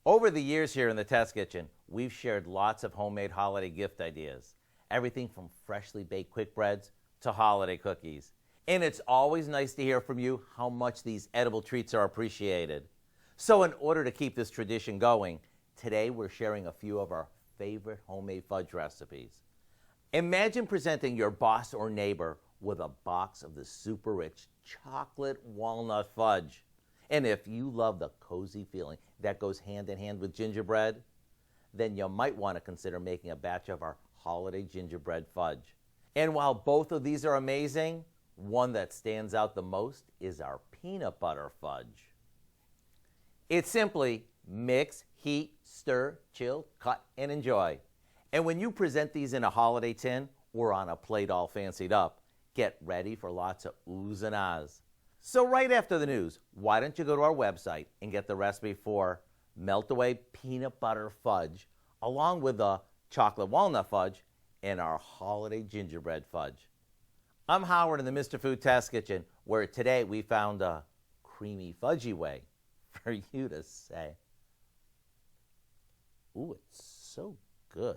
Over the years here in the Test Kitchen, we've shared lots of homemade holiday gift ideas. Everything from freshly baked quick breads to holiday cookies. And it's always nice to hear from you how much these edible treats are appreciated. So in order to keep this tradition going, today we're sharing a few of our favorite homemade fudge recipes. Imagine presenting your boss or neighbor with a box of the super rich chocolate walnut fudge. And if you love the cozy feeling that goes hand in hand with gingerbread, then you might want to consider making a batch of our holiday gingerbread fudge. And while both of these are amazing, one that stands out the most is our peanut butter fudge. It's simply mix, heat, stir, chill, cut, and enjoy. And when you present these in a holiday tin or on a plate all fancied up, get ready for lots of oohs and ahs. So right after the news, why don't you go to our website and get the recipe for melt-away peanut butter fudge, along with the chocolate walnut fudge and our holiday gingerbread fudge. I'm Howard in the Mr. Food Test Kitchen, where today we found a creamy, fudgy way for you to say, ooh, it's so good.